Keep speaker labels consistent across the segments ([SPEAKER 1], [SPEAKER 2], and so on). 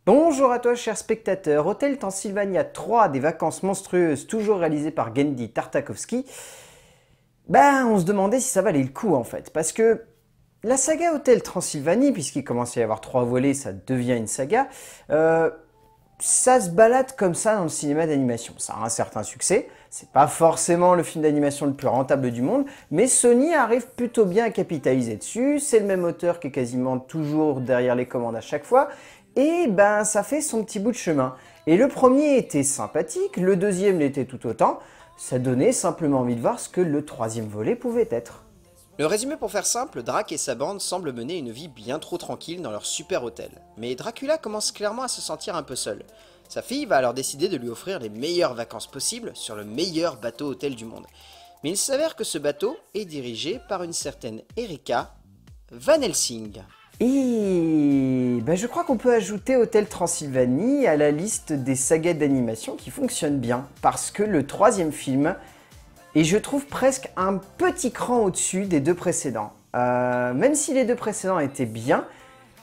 [SPEAKER 1] Bonjour à toi chers spectateurs, Hôtel Transylvania 3, des vacances monstrueuses, toujours réalisé par Genndy Tartakovsky. On se demandait si ça valait le coup en fait, parce que la saga Hôtel Transylvanie, puisqu'il commence à y avoir 3 volets, ça devient une saga, ça se balade comme ça dans le cinéma d'animation. Ça a un certain succès, c'est pas forcément le film d'animation le plus rentable du monde, mais Sony arrive plutôt bien à capitaliser dessus, c'est le même auteur qui est quasiment toujours derrière les commandes à chaque fois, et ça fait son petit bout de chemin. Et le premier était sympathique, le deuxième l'était tout autant, ça donnait simplement envie de voir ce que le troisième volet pouvait être.
[SPEAKER 2] Le résumé pour faire simple, Drac et sa bande semblent mener une vie bien trop tranquille dans leur super hôtel. Mais Dracula commence clairement à se sentir un peu seul. Sa fille va alors décider de lui offrir les meilleures vacances possibles sur le meilleur bateau hôtel du monde. Mais il s'avère que ce bateau est dirigé par une certaine Erika Van Helsing.
[SPEAKER 1] Et je crois qu'on peut ajouter Hôtel Transylvanie à la liste des sagas d'animation qui fonctionnent bien, parce que le troisième film est, je trouve, presque un petit cran au-dessus des deux précédents. Même si les deux précédents étaient bien,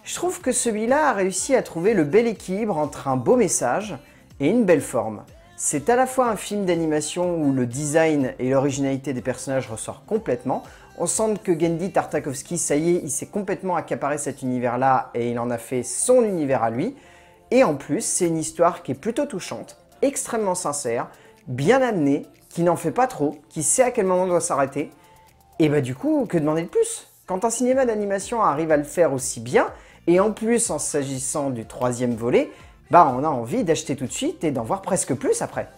[SPEAKER 1] je trouve que celui-là a réussi à trouver le bel équilibre entre un beau message et une belle forme. C'est à la fois un film d'animation où le design et l'originalité des personnages ressortent complètement. On sent que Genndy Tartakovsky, ça y est, il s'est complètement accaparé cet univers-là et il en a fait son univers à lui. Et en plus, c'est une histoire qui est plutôt touchante, extrêmement sincère, bien amenée, qui n'en fait pas trop, qui sait à quel moment doit s'arrêter. Et du coup, que demander de plus? Quand un cinéma d'animation arrive à le faire aussi bien, et en plus en s'agissant du troisième volet, on a envie d'acheter tout de suite et d'en voir presque plus après.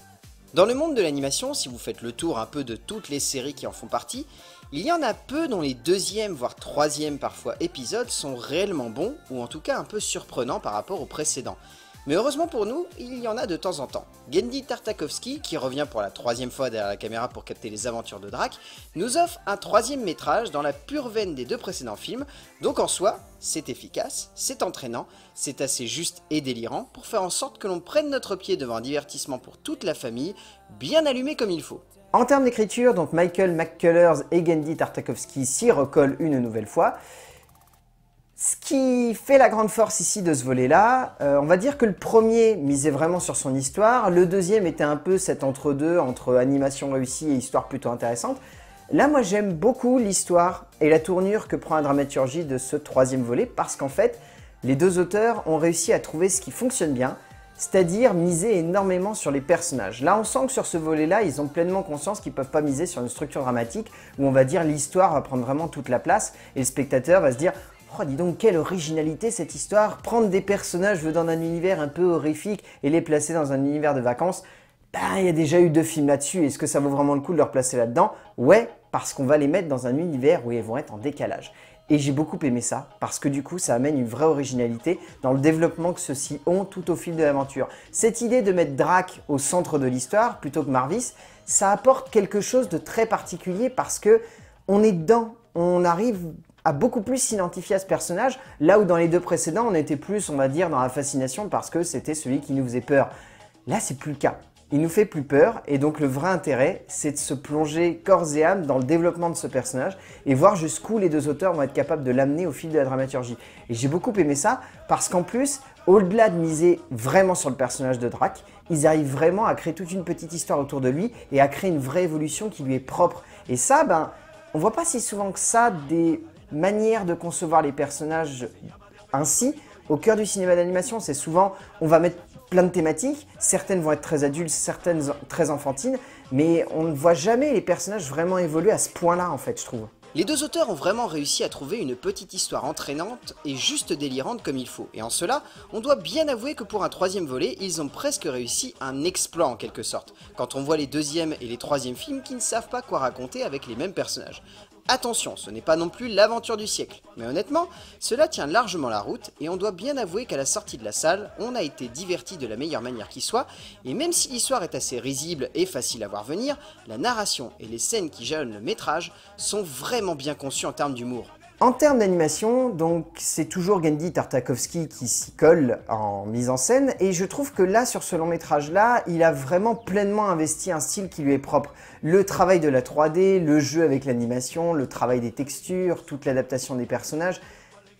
[SPEAKER 2] Dans le monde de l'animation, si vous faites le tour un peu de toutes les séries qui en font partie, il y en a peu dont les deuxièmes voire troisièmes parfois épisodes sont réellement bons ou en tout cas un peu surprenants par rapport aux précédents. Mais heureusement pour nous, il y en a de temps en temps. Genndy Tartakovsky, qui revient pour la troisième fois derrière la caméra pour capter les aventures de Drac, nous offre un troisième métrage dans la pure veine des deux précédents films, donc en soi, c'est efficace, c'est entraînant, c'est assez juste et délirant pour faire en sorte que l'on prenne notre pied devant un divertissement pour toute la famille, bien allumé comme il faut.
[SPEAKER 1] En termes d'écriture, donc Michael McCullers et Genndy Tartakovsky s'y recollent une nouvelle fois. Ce qui fait la grande force ici de ce volet-là, on va dire que le premier misait vraiment sur son histoire, le deuxième était un peu cet entre-deux, entre animation réussie et histoire plutôt intéressante. Là, moi j'aime beaucoup l'histoire et la tournure que prend la dramaturgie de ce troisième volet, parce qu'en fait, les deux auteurs ont réussi à trouver ce qui fonctionne bien, c'est-à-dire miser énormément sur les personnages. Là, on sent que sur ce volet-là, ils ont pleinement conscience qu'ils ne peuvent pas miser sur une structure dramatique, où on va dire l'histoire va prendre vraiment toute la place, et le spectateur va se dire « Oh, dis donc, quelle originalité cette histoire, prendre des personnages dans un univers un peu horrifique et les placer dans un univers de vacances, il y a déjà eu 2 films là-dessus, est-ce que ça vaut vraiment le coup de les replacer là-dedans? Ouais, parce qu'on va les mettre dans un univers où ils vont être en décalage. » Et j'ai beaucoup aimé ça, parce que du coup, ça amène une vraie originalité dans le développement que ceux-ci ont tout au fil de l'aventure. Cette idée de mettre Drac au centre de l'histoire, plutôt que Marvis, ça apporte quelque chose de très particulier parce que on est dedans, on arrive à beaucoup plus s'identifier à ce personnage, là où dans les deux précédents, on était plus, on va dire, dans la fascination parce que c'était celui qui nous faisait peur. Là, c'est plus le cas. Il nous fait plus peur et donc le vrai intérêt, c'est de se plonger corps et âme dans le développement de ce personnage et voir jusqu'où les deux auteurs vont être capables de l'amener au fil de la dramaturgie. Et j'ai beaucoup aimé ça parce qu'en plus, au-delà de miser vraiment sur le personnage de Drac, ils arrivent vraiment à créer toute une petite histoire autour de lui et à créer une vraie évolution qui lui est propre. Et ça, on voit pas si souvent que ça des manières de concevoir les personnages ainsi. Au cœur du cinéma d'animation, c'est souvent, on va mettre plein de thématiques, certaines vont être très adultes, certaines très enfantines, mais on ne voit jamais les personnages vraiment évoluer à ce point-là en fait, je trouve.
[SPEAKER 2] Les deux auteurs ont vraiment réussi à trouver une petite histoire entraînante et juste délirante comme il faut, et en cela, on doit bien avouer que pour un troisième volet, ils ont presque réussi un exploit en quelque sorte, quand on voit les deuxièmes et les troisièmes films qui ne savent pas quoi raconter avec les mêmes personnages. Attention, ce n'est pas non plus l'aventure du siècle, mais honnêtement, cela tient largement la route et on doit bien avouer qu'à la sortie de la salle, on a été diverti de la meilleure manière qui soit, et même si l'histoire est assez risible et facile à voir venir, la narration et les scènes qui jalonnent le métrage sont vraiment bien conçues en termes d'humour.
[SPEAKER 1] En termes d'animation, donc c'est toujours Genndy Tartakovsky qui s'y colle en mise en scène, et je trouve que là, sur ce long métrage-là, il a vraiment pleinement investi un style qui lui est propre. Le travail de la 3D, le jeu avec l'animation, le travail des textures, toute l'adaptation des personnages,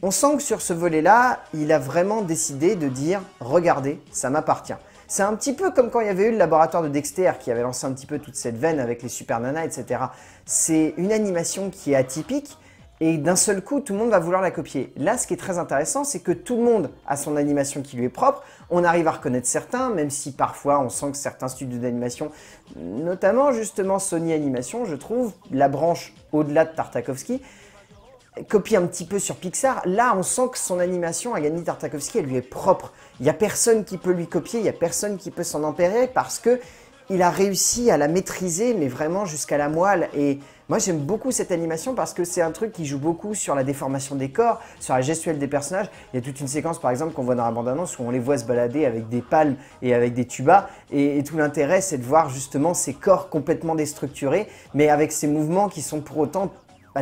[SPEAKER 1] On sent que sur ce volet-là, il a vraiment décidé de dire « Regardez, ça m'appartient ». C'est un petit peu comme quand il y avait eu le laboratoire de Dexter qui avait lancé un petit peu toute cette veine avec les super nanas, etc. C'est une animation qui est atypique et d'un seul coup, tout le monde va vouloir la copier. Là, ce qui est très intéressant, c'est que tout le monde a son animation qui lui est propre. On arrive à reconnaître certains, même si parfois on sent que certains studios d'animation, notamment justement Sony Animation, je trouve, la branche au-delà de Tartakovsky, copie un petit peu sur Pixar. Là, on sent que son animation à Genndy Tartakovsky, elle lui est propre. Il n'y a personne qui peut lui copier, il n'y a personne qui peut s'en empirer parce que il a réussi à la maîtriser, mais vraiment jusqu'à la moelle. Et moi, j'aime beaucoup cette animation parce que c'est un truc qui joue beaucoup sur la déformation des corps, sur la gestuelle des personnages. Il y a toute une séquence, par exemple, qu'on voit dans la bande-annonce où on les voit se balader avec des palmes et avec des tubas. Et tout l'intérêt, c'est de voir justement ces corps complètement déstructurés, mais avec ces mouvements qui sont pour autant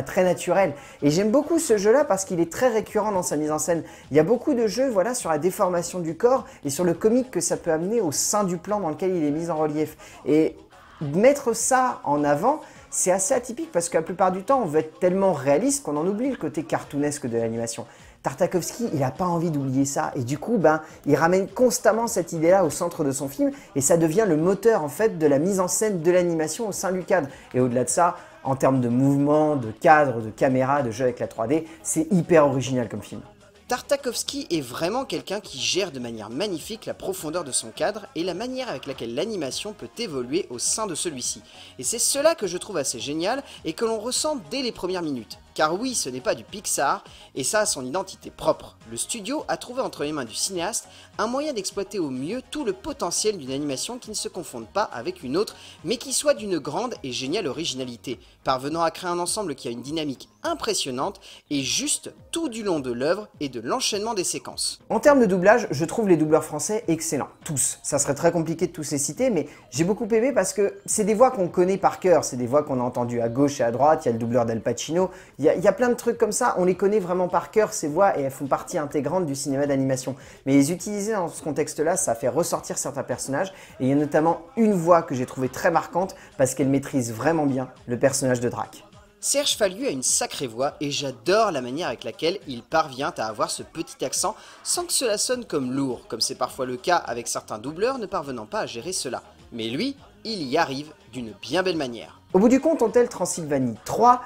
[SPEAKER 1] très naturel. Et j'aime beaucoup ce jeu-là parce qu'il est très récurrent dans sa mise en scène. Il y a beaucoup de jeux voilà, sur la déformation du corps et sur le comique que ça peut amener au sein du plan dans lequel il est mis en relief. Et mettre ça en avant, c'est assez atypique parce que la plupart du temps, on veut être tellement réaliste qu'on en oublie le côté cartoonesque de l'animation. Tartakovsky, il n'a pas envie d'oublier ça et du coup, il ramène constamment cette idée-là au centre de son film et ça devient le moteur en fait de la mise en scène de l'animation au sein du cadre. Et au-delà de ça, en termes de mouvement, de cadre, de caméra, de jeu avec la 3D, c'est hyper original comme film.
[SPEAKER 2] Tartakovsky est vraiment quelqu'un qui gère de manière magnifique la profondeur de son cadre et la manière avec laquelle l'animation peut évoluer au sein de celui-ci. Et c'est cela que je trouve assez génial et que l'on ressent dès les premières minutes. Car oui, ce n'est pas du Pixar, et ça a son identité propre. Le studio a trouvé entre les mains du cinéaste un moyen d'exploiter au mieux tout le potentiel d'une animation qui ne se confonde pas avec une autre, mais qui soit d'une grande et géniale originalité, parvenant à créer un ensemble qui a une dynamique impressionnante et juste tout du long de l'œuvre et de l'enchaînement des séquences.
[SPEAKER 1] En termes de doublage, je trouve les doubleurs français excellents, tous. Ça serait très compliqué de tous les citer, mais j'ai beaucoup aimé parce que c'est des voix qu'on connaît par cœur, c'est des voix qu'on a entendues à gauche et à droite, il y a le doubleur d'Al Pacino, il y a plein de trucs comme ça, on les connaît vraiment par cœur, ces voix, et elles font partie intégrante du cinéma d'animation. Mais les utiliser dans ce contexte-là, ça fait ressortir certains personnages, et il y a notamment une voix que j'ai trouvée très marquante, parce qu'elle maîtrise vraiment bien le personnage de Drac.
[SPEAKER 2] Serge Fallu a une sacrée voix et j'adore la manière avec laquelle il parvient à avoir ce petit accent sans que cela sonne comme lourd, comme c'est parfois le cas avec certains doubleurs ne parvenant pas à gérer cela. Mais lui, il y arrive d'une bien belle manière.
[SPEAKER 1] Au bout du compte, Hotel Transylvanie 3,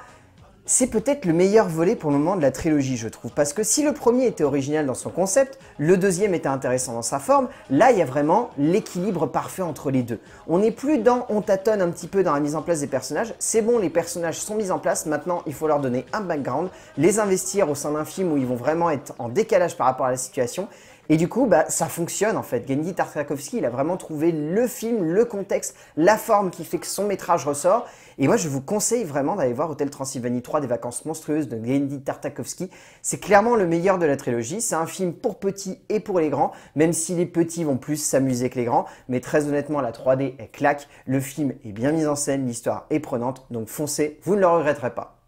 [SPEAKER 1] c'est peut-être le meilleur volet pour le moment de la trilogie, je trouve. Parce que si le premier était original dans son concept, le deuxième était intéressant dans sa forme, là il y a vraiment l'équilibre parfait entre les deux. On n'est plus dans on tâtonne un petit peu dans la mise en place des personnages, c'est bon, les personnages sont mis en place, maintenant il faut leur donner un background, les investir au sein d'un film où ils vont vraiment être en décalage par rapport à la situation. Et du coup, ça fonctionne en fait. Genndy Tartakovsky, il a vraiment trouvé le film, le contexte, la forme qui fait que son métrage ressort. Et moi, je vous conseille vraiment d'aller voir Hotel Transylvanie 3 des vacances monstrueuses de Genndy Tartakovsky. C'est clairement le meilleur de la trilogie. C'est un film pour petits et pour les grands, même si les petits vont plus s'amuser que les grands. Mais très honnêtement, la 3D, elle claque. Le film est bien mis en scène, l'histoire est prenante. Donc foncez, vous ne le regretterez pas.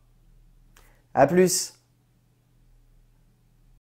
[SPEAKER 1] A plus!